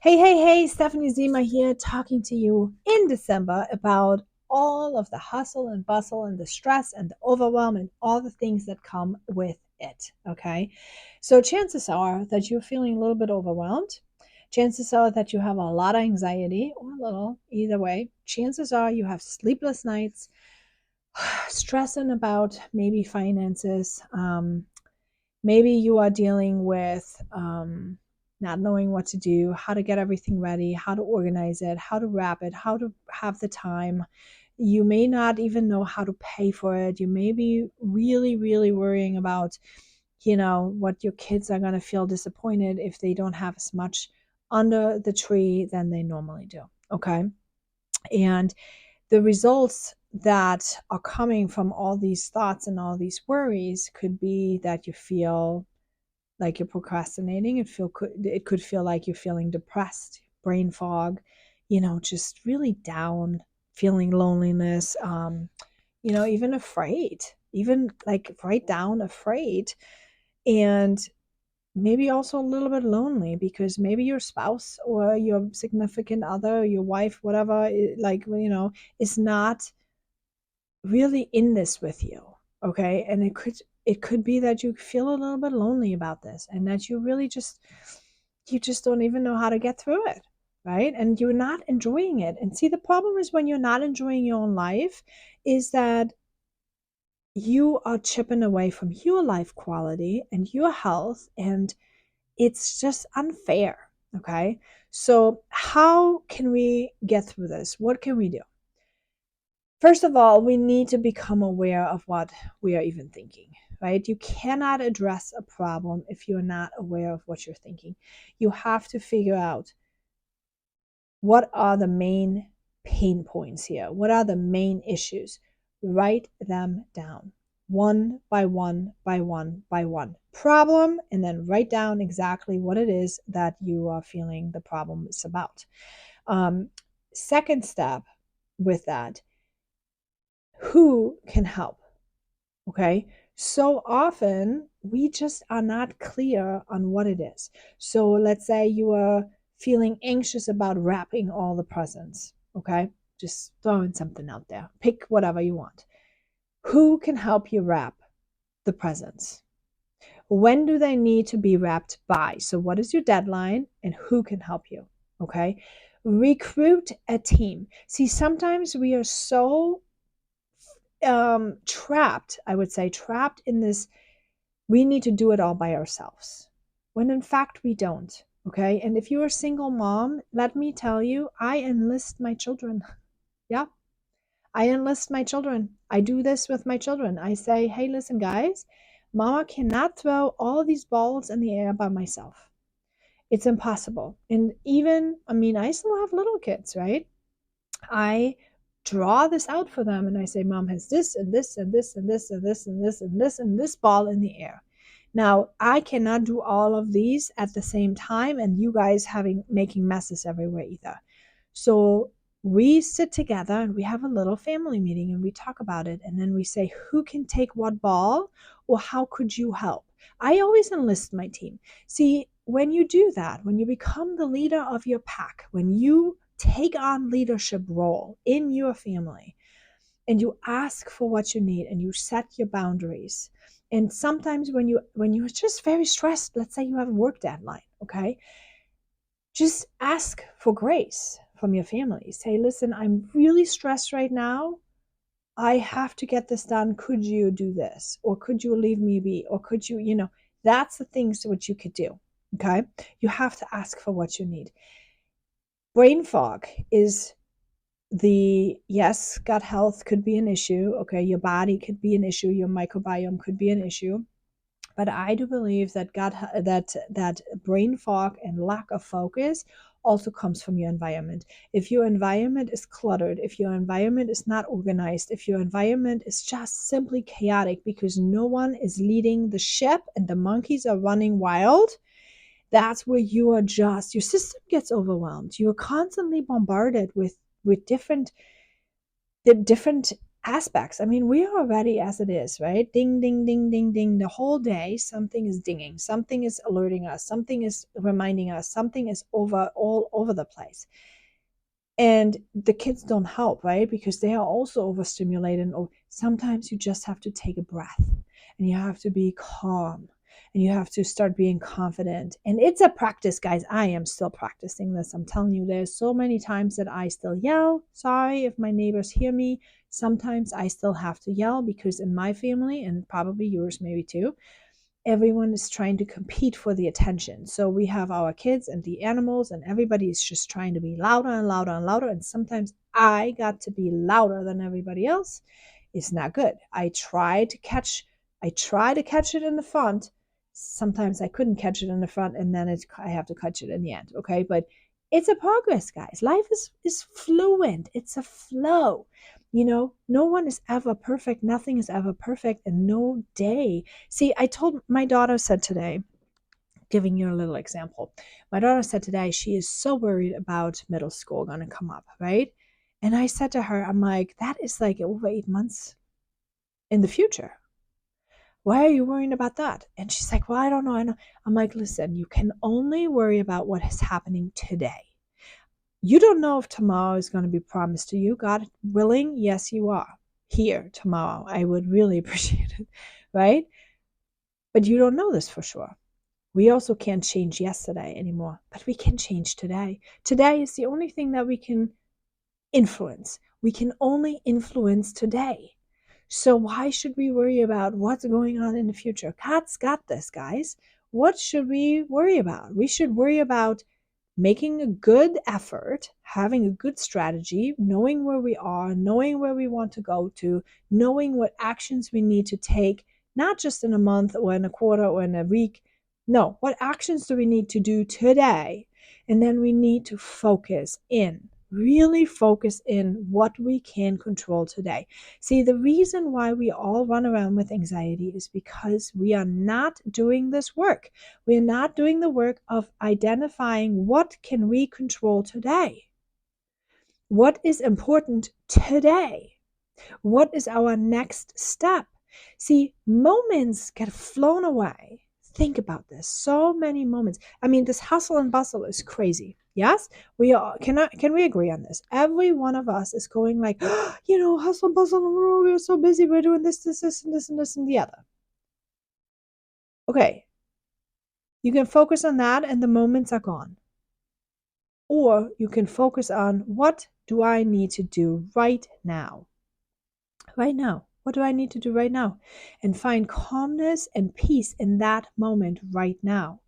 Hey, Stephanie Zima here, talking to you in December about all of the hustle and bustle and the stress and the overwhelm and all the things that come with it. Okay. So, chances are that you're feeling a little bit overwhelmed. Chances are that you have a lot of anxiety or a little, either way. Chances are you have sleepless nights, stressing about maybe finances. Maybe you are dealing with not knowing what to do, how to get everything ready, how to organize it, how to wrap it, how to have the time. You may not even know how to pay for it. You may be really, really worrying about, what your kids are going to feel disappointed if they don't have as much under the tree than they normally do. Okay. And the results that are coming from all these thoughts and all these worries could be that you feel like you're procrastinating. It could feel like you're feeling depressed, brain fog, just really down, feeling loneliness, even afraid, even like write down afraid, and maybe also a little bit lonely because maybe your spouse or your significant other, your wife, whatever, is not really in this with you. Okay. And it could be that you feel a little bit lonely about this and that you just don't even know how to get through it, right? And you're not enjoying it. And see, the problem is when you're not enjoying your own life is that you are chipping away from your life quality and your health, and it's just unfair. Okay. So how can we get through this? What can we do? First of all, we need to become aware of what we are even thinking, right? You cannot address a problem if you're not aware of what you're thinking. You have to figure out what are the main pain points here? What are the main issues? Write them down one by one by one by one. Problem, and then write down exactly what it is that you are feeling the problem is about. Second step with that, who can help? Okay. So often we just are not clear on what it is. So let's say you are feeling anxious about wrapping all the presents. Okay. Just throwing something out there. Pick whatever you want. Who can help you wrap the presents? When do they need to be wrapped by? So, what is your deadline and who can help you? Okay. Recruit a team. See, sometimes we are so trapped, I would say, trapped in this, we need to do it all by ourselves, when in fact we don't. Okay. And if you're a single mom, let me tell you, I enlist my children. Yeah. I enlist my children. I do this with my children. I say, hey, listen, guys, mama cannot throw all these balls in the air by myself. It's impossible. And even, I mean, I still have little kids, right? I draw this out for them and I say, Mom has this and this and this and this and this and this and this and this ball in the air. Now, I cannot do all of these at the same time, and you guys making messes everywhere either. So we sit together and we have a little family meeting and we talk about it, and then we say, who can take what ball, or how could you help? I always enlist my team. See, when you do that, when you become the leader of your pack, when you take on leadership role in your family and you ask for what you need and you set your boundaries, and sometimes when you're just very stressed, let's say you have a work deadline, okay, just ask for grace from your family. Say, listen, I'm really stressed right now. I have to get this done. Could you do this? Or could you leave me be? Or could you, that's the things which you could do. Okay. You have to ask for what you need. Brain fog is yes, gut health could be an issue. Okay. Your body could be an issue. Your microbiome could be an issue. But I do believe that that brain fog and lack of focus also comes from your environment. If your environment is cluttered, if your environment is not organized, if your environment is just simply chaotic because no one is leading the ship and the monkeys are running wild, that's where your system gets overwhelmed. You are constantly bombarded with different aspects. I mean, we are already as it is, right? Ding, ding, ding, ding, ding. The whole day, something is dinging, something is alerting us, something is reminding us, something is all over the place. And the kids don't help, right? Because they are also overstimulated. And sometimes you just have to take a breath and you have to be calm and you have to start being confident. And it's a practice, guys. I am still practicing this. I'm telling you, there's so many times that I still yell. Sorry if my neighbors hear me. Sometimes I still have to yell because in my family, and probably yours maybe too, everyone is trying to compete for the attention. So we have our kids and the animals, and everybody is just trying to be louder and louder and louder. And sometimes I got to be louder than everybody else. It's not good. I try to catch it in the front. Sometimes I couldn't catch it in the front, and then I have to catch it in the end. Okay, but it's a progress, guys. Life is fluent. It's a flow. No one is ever perfect. Nothing is ever perfect, and no day. See, my daughter said today, giving you a little example. My daughter said today she is so worried about middle school going to come up, right? And I said to her, I'm like, that is like over 8 months in the future. Why are you worrying about that? And she's like, well, I don't know. I know. I'm like, listen, you can only worry about what is happening today. You don't know if tomorrow is going to be promised to you. God willing, yes, you are here tomorrow. I would really appreciate it, right? But you don't know this for sure. We also can't change yesterday anymore, but we can change today. Today is the only thing that we can influence. We can only influence today. So why should we worry about what's going on in the future? God's got this, guys. What should we worry about? We should worry about making a good effort, having a good strategy, knowing where we are, knowing where we want to go to, knowing what actions we need to take, not just in a month or in a quarter or in a week. No, what actions do we need to do today? And then we need to focus in, really focus in what we can control today. See, the reason why we all run around with anxiety is because we are not doing this work. We're not doing the work of identifying what can we control today. What is important today? What is our next step? See, moments get flown away. Think about this. So many moments. I mean, this hustle and bustle is crazy. Yes, we all can we agree on this? Every one of us is going like, hustle and bustle. We're so busy. We're doing this, and this, and this, and the other. Okay, you can focus on that, and the moments are gone. Or you can focus on what do I need to do right now? Right now. What do I need to do right now? And find calmness and peace in that moment right now.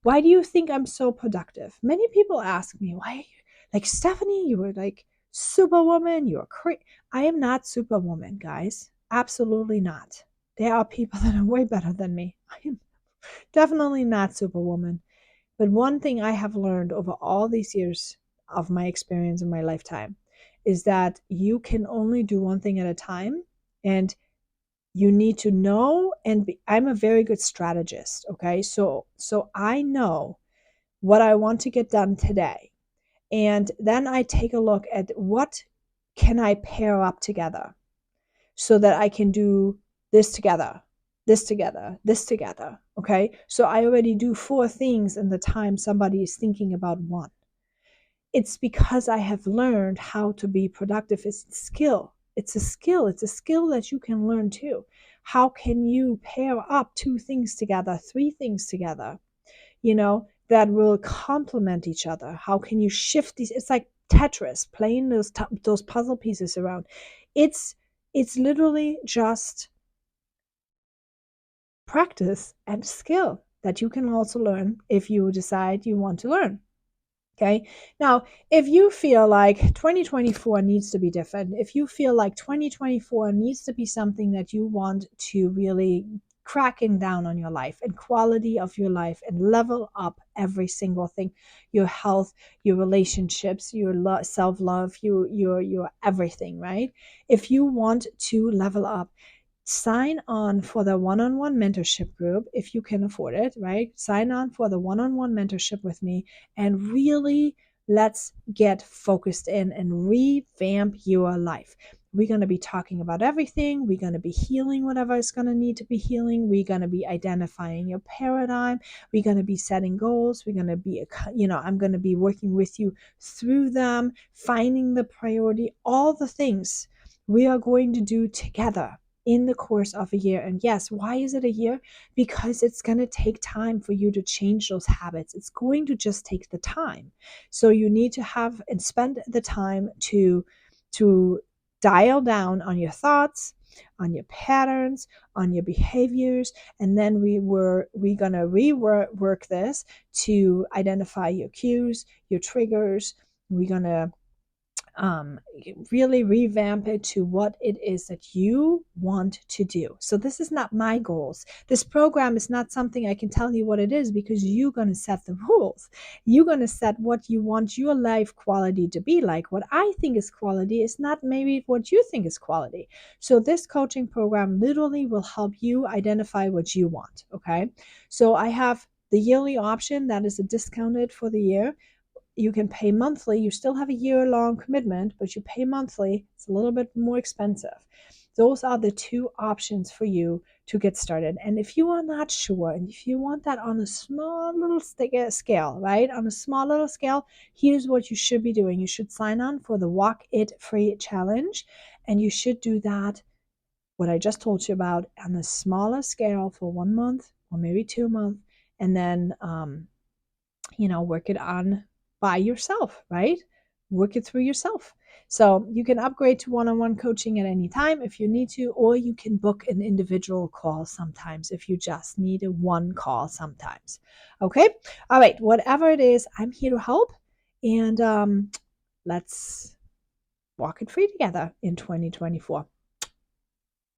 Why do you think I'm so productive? Many people ask me, why are you like Stephanie, you were like superwoman, you're crazy. I am not superwoman, guys. Absolutely not. There are people that are way better than me. I am definitely not superwoman. But one thing I have learned over all these years of my experience in my lifetime is that you can only do one thing at a time, and you need to know I'm a very good strategist, okay? So I know what I want to get done today. And then I take a look at what can I pair up together so that I can do this together, this together, this together. Okay. So I already do 4 things in the time somebody is thinking about one. It's because I have learned how to be productive. It's a skill. It's a skill. It's a skill that you can learn too. How can you pair up 2 things together, 3 things together, that will complement each other? How can you shift these? It's like Tetris, playing those puzzle pieces around. It's literally just practice and skill that you can also learn if you decide you want to learn. Okay. Now, if you feel like 2024 needs to be different, if you feel like 2024 needs to be something that you want to really cracking down on your life and quality of your life and level up every single thing, your health, your relationships, your self-love, your everything, right? If you want to level up, sign on for the one-on-one mentorship group if you can afford it, right? Sign on for the one-on-one mentorship with me and really let's get focused in and revamp your life. we're going to be talking about everything. We're going to be healing whatever is going to need to be healing. We're going to be identifying your paradigm. We're going to be setting goals. We're going to be, I'm going to be working with you through them, finding the priority, all the things we are going to do together in the course of a year. And yes, why is it a year? Because it's going to take time for you to change those habits. It's going to just take the time. So you need to have and spend the time to dial down on your thoughts, on your patterns, on your behaviors, and then we're gonna rework this to identify your cues, your triggers. We're gonna really revamp it to what it is that you want to do. So this is not my goals. This program is not something I can tell you what it is, because you're going to set the rules. You're going to set what you want your life quality to be like. What I think is quality is not maybe what you think is quality. So this coaching program literally will help you identify what you want. Okay. So I have the yearly option that is a discounted for the year. You can pay monthly. You still have a year-long commitment, but you pay monthly. It's a little bit more expensive. Those are the two options for you to get started. And if you are not sure, and if you want that on a small little scale, right? On a small little scale, here's what you should be doing. You should sign on for the Walk It Free Challenge, and you should do that, what I just told you about, on a smaller scale for 1 month or maybe 2 months, and then, work it on by yourself, right? Work it through yourself. So you can upgrade to one-on-one coaching at any time if you need to, or you can book an individual call sometimes if you just need a one call sometimes. Okay. All right. Whatever it is, I'm here to help. And let's walk it free together in 2024.